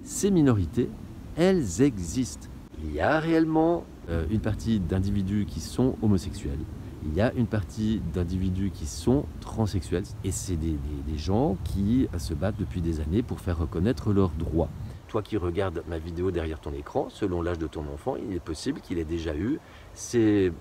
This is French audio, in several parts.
ces minorités, elles existent. Il y a réellement une partie d'individus qui sont homosexuels. Il y a une partie d'individus qui sont transsexuels. Et c'est des gens qui se battent depuis des années pour faire reconnaître leurs droits. Toi qui regardes ma vidéo derrière ton écran, selon l'âge de ton enfant, il est possible qu'il ait déjà eu ces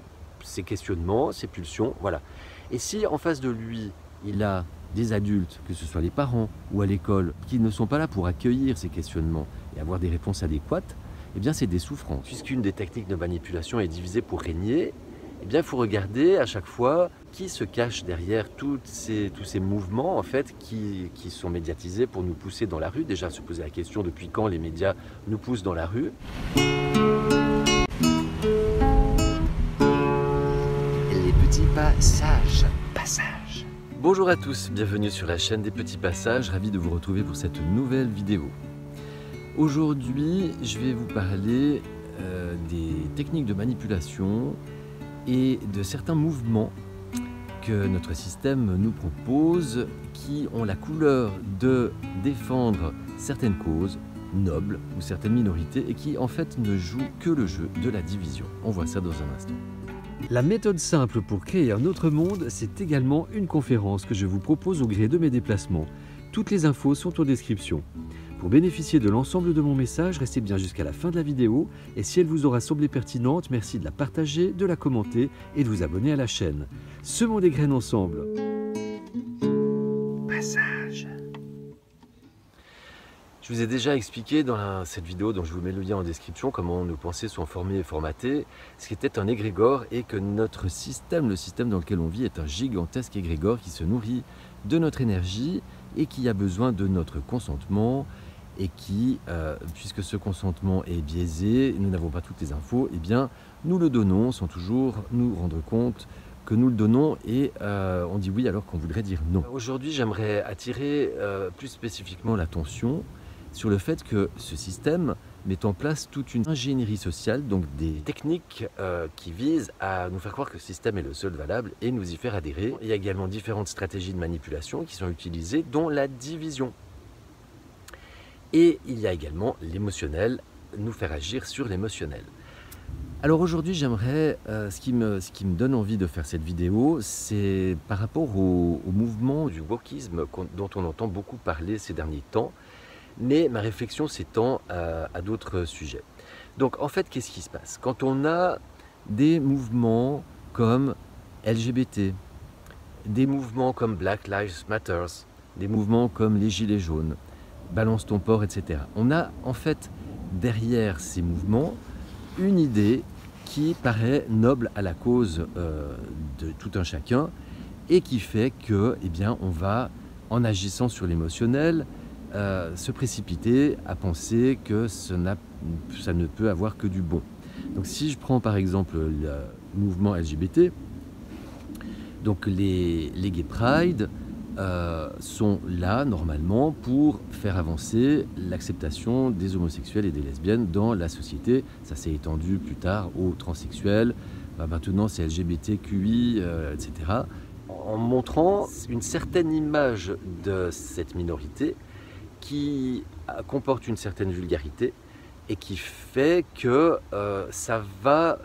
questionnements, ces pulsions. Voilà. Et si en face de lui, il a des adultes, que ce soit les parents ou à l'école, qui ne sont pas là pour accueillir ces questionnements et avoir des réponses adéquates, eh bien c'est des souffrances. Puisqu'une des techniques de manipulation est divisée pour régner, eh bien il faut regarder à chaque fois qui se cache derrière tous ces mouvements en fait, qui sont médiatisés pour nous pousser dans la rue. Déjà se poser la question depuis quand les médias nous poussent dans la rue. Les petits passages. Bonjour à tous, bienvenue sur la chaîne des petits passages, ravi de vous retrouver pour cette nouvelle vidéo. Aujourd'hui, je vais vous parler des techniques de manipulation et de certains mouvements que notre système nous propose qui ont la couleur de défendre certaines causes nobles ou certaines minorités et qui en fait ne jouent que le jeu de la division. On voit ça dans un instant. La méthode simple pour créer un autre monde, c'est également une conférence que je vous propose au gré de mes déplacements. Toutes les infos sont en description. Pour bénéficier de l'ensemble de mon message, restez bien jusqu'à la fin de la vidéo et si elle vous aura semblé pertinente, merci de la partager, de la commenter et de vous abonner à la chaîne. Semons des graines ensemble. Passage. Je vous ai déjà expliqué dans cette vidéo, dont je vous mets le lien en description, comment nos pensées sont formées et formatées, ce qui était un égrégore et que notre système, le système dans lequel on vit, est un gigantesque égrégore qui se nourrit de notre énergie et qui a besoin de notre consentement et qui, puisque ce consentement est biaisé, nous n'avons pas toutes les infos, eh bien nous le donnons sans toujours nous rendre compte que nous le donnons et on dit oui alors qu'on voudrait dire non. Aujourd'hui, j'aimerais attirer plus spécifiquement l'attention sur le fait que ce système met en place toute une ingénierie sociale, donc des techniques qui visent à nous faire croire que ce système est le seul valable et nous y faire adhérer. Il y a également différentes stratégies de manipulation qui sont utilisées, dont la division. Et il y a également l'émotionnel, nous faire agir sur l'émotionnel. Alors aujourd'hui, j'aimerais, ce qui me donne envie de faire cette vidéo, c'est par rapport au mouvement du wokisme dont on entend beaucoup parler ces derniers temps, mais ma réflexion s'étend à d'autres sujets. Donc en fait, qu'est-ce qui se passe? Quand on a des mouvements comme LGBT, des mouvements comme Black Lives Matter, des mouvements comme les Gilets jaunes, Balance ton port, etc. On a en fait derrière ces mouvements une idée qui paraît noble à la cause de tout un chacun et qui fait que, eh bien, on va, en agissant sur l'émotionnel, se précipiter à penser que ça ne peut avoir que du bon. Donc si je prends par exemple le mouvement LGBT, donc les Gay Pride sont là normalement pour faire avancer l'acceptation des homosexuels et des lesbiennes dans la société. Ça s'est étendu plus tard aux transsexuels, maintenant c'est LGBTQI, etc. En montrant une certaine image de cette minorité qui comporte une certaine vulgarité et qui fait que ça va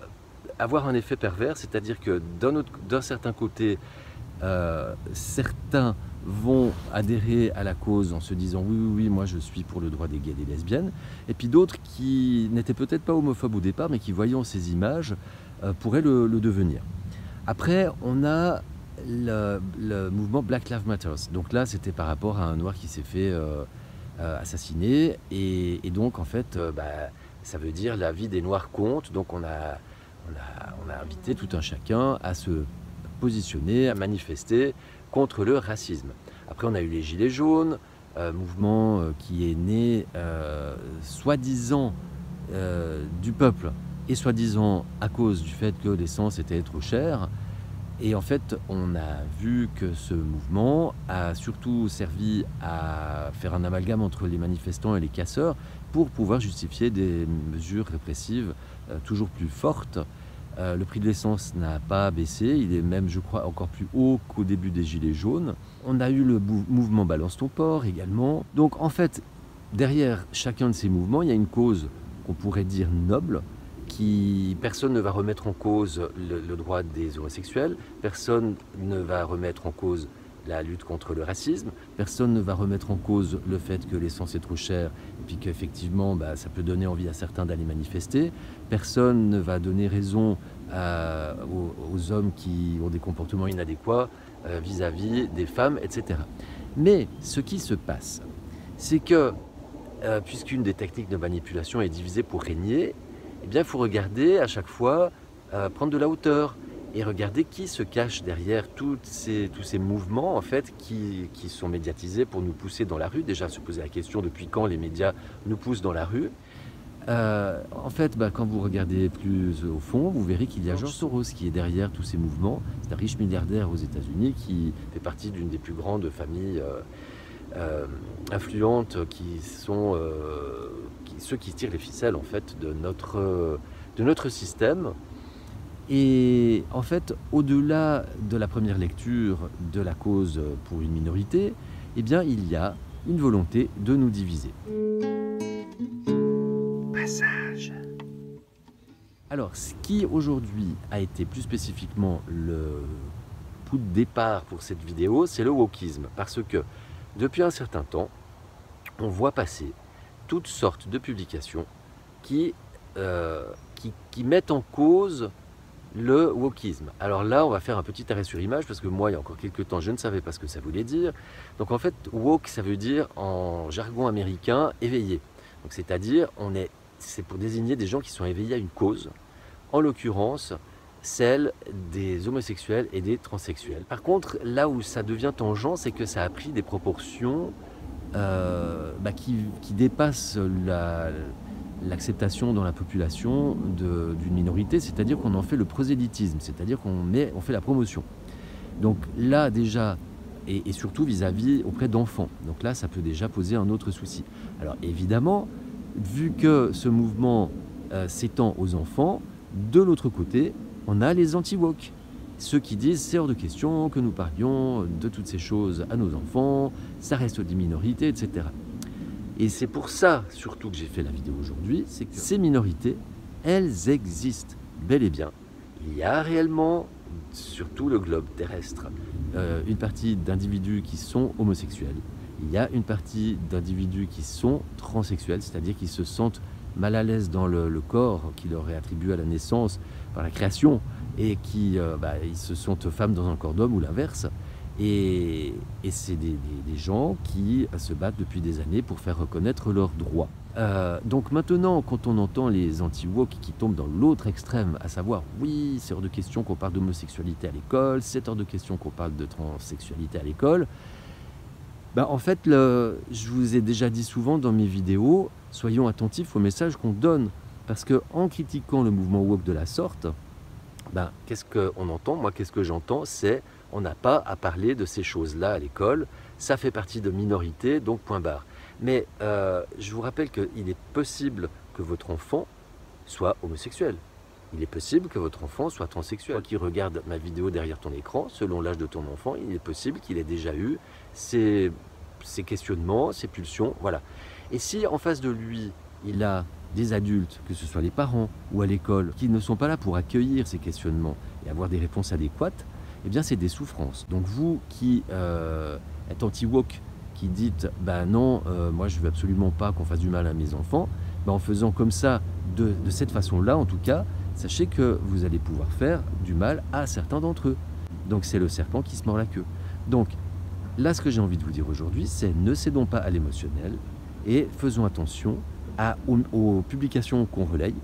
avoir un effet pervers, c'est-à-dire que d'un certain côté, certains vont adhérer à la cause en se disant oui, moi je suis pour le droit des gays et des lesbiennes, et puis d'autres qui n'étaient peut-être pas homophobes au départ, mais qui voyant ces images pourraient le devenir. Après, on a le mouvement Black Lives Matter. Donc là, c'était par rapport à un noir qui s'est fait assassiner, et donc en fait, ça veut dire la vie des noirs compte. Donc on a invité tout un chacun à se positionner, à manifester contre le racisme. Après, on a eu les Gilets jaunes, mouvement qui est né soi-disant du peuple et soi-disant à cause du fait que l'essence était trop chère. Et en fait, on a vu que ce mouvement a surtout servi à faire un amalgame entre les manifestants et les casseurs pour pouvoir justifier des mesures répressives toujours plus fortes. Le prix de l'essence n'a pas baissé, il est même, je crois, encore plus haut qu'au début des Gilets jaunes. On a eu le mouvement Balance ton port également. Donc en fait, derrière chacun de ces mouvements, il y a une cause qu'on pourrait dire noble, personne ne va remettre en cause le droit des homosexuels, personne ne va remettre en cause la lutte contre le racisme, personne ne va remettre en cause le fait que l'essence est trop chère et puis qu'effectivement ça peut donner envie à certains d'aller manifester, personne ne va donner raison aux hommes qui ont des comportements inadéquats vis-à-vis des femmes, etc. Mais ce qui se passe, c'est que puisqu'une des techniques de manipulation est divisée pour régner, eh bien, il faut regarder à chaque fois, prendre de la hauteur et regarder qui se cache derrière tous ces mouvements en fait, qui sont médiatisés pour nous pousser dans la rue. Déjà, se poser la question depuis quand les médias nous poussent dans la rue. En fait, quand vous regardez plus au fond, vous verrez qu'il y a George Soros qui est derrière tous ces mouvements. C'est un riche milliardaire aux États-Unis qui fait partie d'une des plus grandes familles influentes qui sont ceux qui tirent les ficelles en fait de notre système. Et en fait, au-delà de la première lecture de la cause pour une minorité, eh bien, il y a une volonté de nous diviser. Passage. Alors, ce qui aujourd'hui a été plus spécifiquement le coup de départ pour cette vidéo, c'est le wokisme. Parce que depuis un certain temps, on voit passer toutes sortes de publications qui mettent en cause le wokisme. Alors là, on va faire un petit arrêt sur image parce que moi, il y a encore quelques temps, je ne savais pas ce que ça voulait dire. Donc en fait, woke, ça veut dire en jargon américain éveillé. Donc c'est-à-dire, c'est pour désigner des gens qui sont éveillés à une cause, en l'occurrence celle des homosexuels et des transsexuels. Par contre, là où ça devient tangent, c'est que ça a pris des proportions qui dépassent l'acceptation dans la population d'une minorité, c'est-à-dire qu'on en fait le prosélytisme, c'est-à-dire on fait la promotion. Donc là déjà, et surtout vis-à-vis auprès d'enfants, donc là ça peut déjà poser un autre souci. Alors évidemment, vu que ce mouvement s'étend aux enfants, de l'autre côté, on a les anti-woke, ceux qui disent c'est hors de question que nous parlions de toutes ces choses à nos enfants, ça reste des minorités, etc. Et c'est pour ça, surtout, que j'ai fait la vidéo aujourd'hui, c'est que ces minorités, elles existent bel et bien. Il y a réellement, sur tout le globe terrestre, une partie d'individus qui sont homosexuels. Il y a une partie d'individus qui sont transsexuels, c'est-à-dire qui se sentent mal à l'aise dans le corps qui leur est attribué à la naissance par la création et qui ils se sentent femmes dans un corps d'homme ou l'inverse. Et c'est des gens qui se battent depuis des années pour faire reconnaître leurs droits. Donc maintenant, quand on entend les anti-woke qui tombent dans l'autre extrême, à savoir, oui, c'est hors de question qu'on parle d'homosexualité à l'école, c'est hors de question qu'on parle de transsexualité à l'école, en fait, je vous ai déjà dit souvent dans mes vidéos, soyons attentifs au message qu'on donne. Parce qu'en critiquant le mouvement woke de la sorte, qu'est-ce qu'on entend? Moi, qu'est-ce que j'entends? C'est on n'a pas à parler de ces choses-là à l'école, ça fait partie de minorités, donc point barre. Mais je vous rappelle qu'il est possible que votre enfant soit homosexuel. Il est possible que votre enfant soit transsexuel. Toi qui regarde ma vidéo derrière ton écran, selon l'âge de ton enfant, il est possible qu'il ait déjà eu ces questionnements, ces pulsions, voilà. Et si en face de lui, il a des adultes, que ce soit les parents ou à l'école, qui ne sont pas là pour accueillir ces questionnements et avoir des réponses adéquates, eh bien c'est des souffrances. Donc vous qui êtes anti-woke, qui dites non, moi je veux absolument pas qu'on fasse du mal à mes enfants, en faisant comme ça, de cette façon-là en tout cas, sachez que vous allez pouvoir faire du mal à certains d'entre eux. Donc c'est le serpent qui se mord la queue. Donc là, ce que j'ai envie de vous dire aujourd'hui, c'est ne cédons pas à l'émotionnel et faisons attention aux publications qu'on relaye.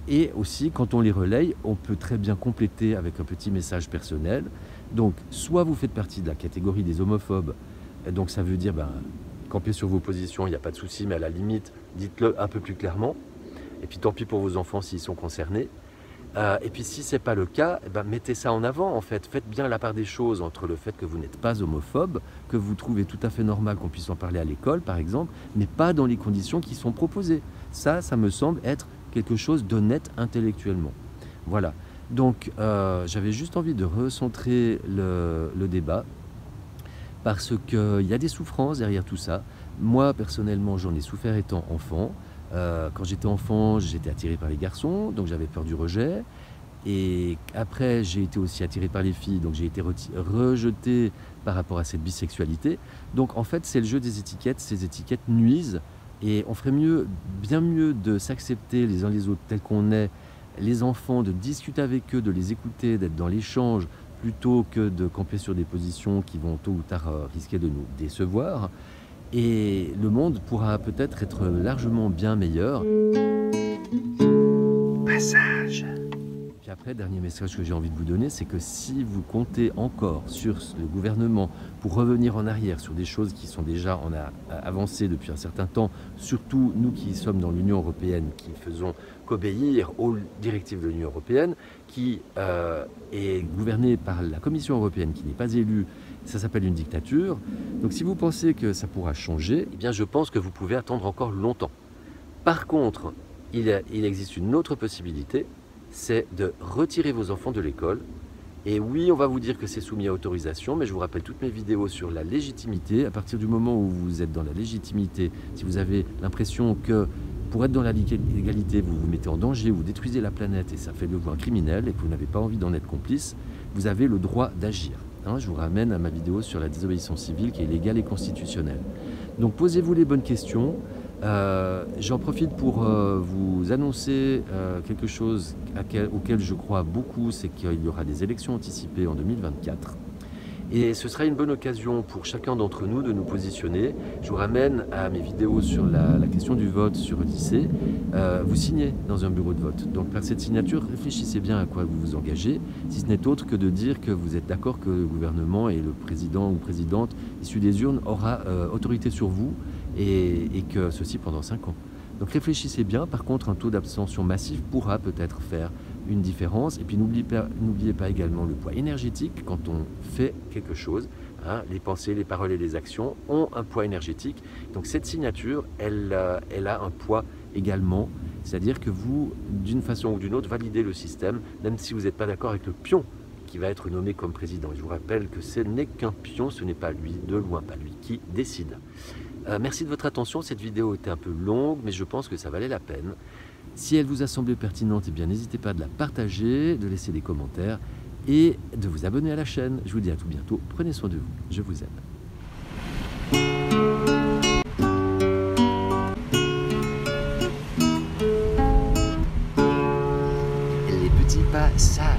Et aussi, quand on les relaye, on peut très bien compléter avec un petit message personnel. Donc, soit vous faites partie de la catégorie des homophobes, donc ça veut dire, campez sur vos positions, il n'y a pas de souci, mais à la limite, dites-le un peu plus clairement. Et puis tant pis pour vos enfants s'ils sont concernés. Et puis si ce n'est pas le cas, mettez ça en avant en fait. Faites bien la part des choses entre le fait que vous n'êtes pas homophobe, que vous trouvez tout à fait normal qu'on puisse en parler à l'école par exemple, mais pas dans les conditions qui sont proposées. Ça me semble être quelque chose d'honnête intellectuellement. Voilà. Donc j'avais juste envie de recentrer le débat parce qu'il y a des souffrances derrière tout ça. Moi, personnellement, j'en ai souffert étant enfant. Quand j'étais enfant, j'étais attiré par les garçons, donc j'avais peur du rejet. Et après, j'ai été aussi attiré par les filles, donc j'ai été rejeté par rapport à cette bisexualité. Donc en fait, c'est le jeu des étiquettes, ces étiquettes nuisent. Et on ferait mieux, bien mieux de s'accepter les uns les autres tels qu'on est, les enfants, de discuter avec eux, de les écouter, d'être dans l'échange, plutôt que de camper sur des positions qui vont tôt ou tard risquer de nous décevoir. Et le monde pourra peut-être être largement bien meilleur. Passage. Puis après, dernier message que j'ai envie de vous donner, c'est que si vous comptez encore sur le gouvernement pour revenir en arrière sur des choses qui sont déjà avancées depuis un certain temps, surtout nous qui sommes dans l'Union européenne, qui faisons qu'obéir aux directives de l'Union européenne, qui est gouvernée par la Commission européenne, qui n'est pas élue, ça s'appelle une dictature. Donc si vous pensez que ça pourra changer, eh bien je pense que vous pouvez attendre encore longtemps. Par contre, il existe une autre possibilité, c'est de retirer vos enfants de l'école. Et oui, on va vous dire que c'est soumis à autorisation, mais je vous rappelle toutes mes vidéos sur la légitimité. À partir du moment où vous êtes dans la légitimité, si vous avez l'impression que pour être dans la légalité, vous vous mettez en danger, vous détruisez la planète et ça fait de vous un criminel et que vous n'avez pas envie d'en être complice, vous avez le droit d'agir. Je vous ramène à ma vidéo sur la désobéissance civile qui est légale et constitutionnelle. Donc posez-vous les bonnes questions. J'en profite pour vous annoncer quelque chose auquel je crois beaucoup, c'est qu'il y aura des élections anticipées en 2024. Et ce sera une bonne occasion pour chacun d'entre nous de nous positionner. Je vous ramène à mes vidéos sur la question du vote sur Odyssée. Vous signez dans un bureau de vote. Donc par cette signature, réfléchissez bien à quoi vous vous engagez, si ce n'est autre que de dire que vous êtes d'accord que le gouvernement et le président ou présidente issu des urnes aura autorité sur vous et que ceci pendant 5 ans. Donc réfléchissez bien. Par contre, un taux d'abstention massif pourra peut-être faire une différence. Et puis n'oubliez pas également le poids énergétique quand on fait quelque chose. Les pensées, les paroles et les actions ont un poids énergétique. Donc cette signature, elle a un poids également. C'est-à-dire que vous, d'une façon ou d'une autre, validez le système, même si vous n'êtes pas d'accord avec le pion qui va être nommé comme président. Et je vous rappelle que ce n'est qu'un pion, ce n'est pas lui, de loin, pas lui qui décide. Merci de votre attention. Cette vidéo était un peu longue, mais je pense que ça valait la peine. Si elle vous a semblé pertinente, eh bien n'hésitez pas à la partager, de laisser des commentaires et de vous abonner à la chaîne. Je vous dis à tout bientôt. Prenez soin de vous. Je vous aime. Les petits passages.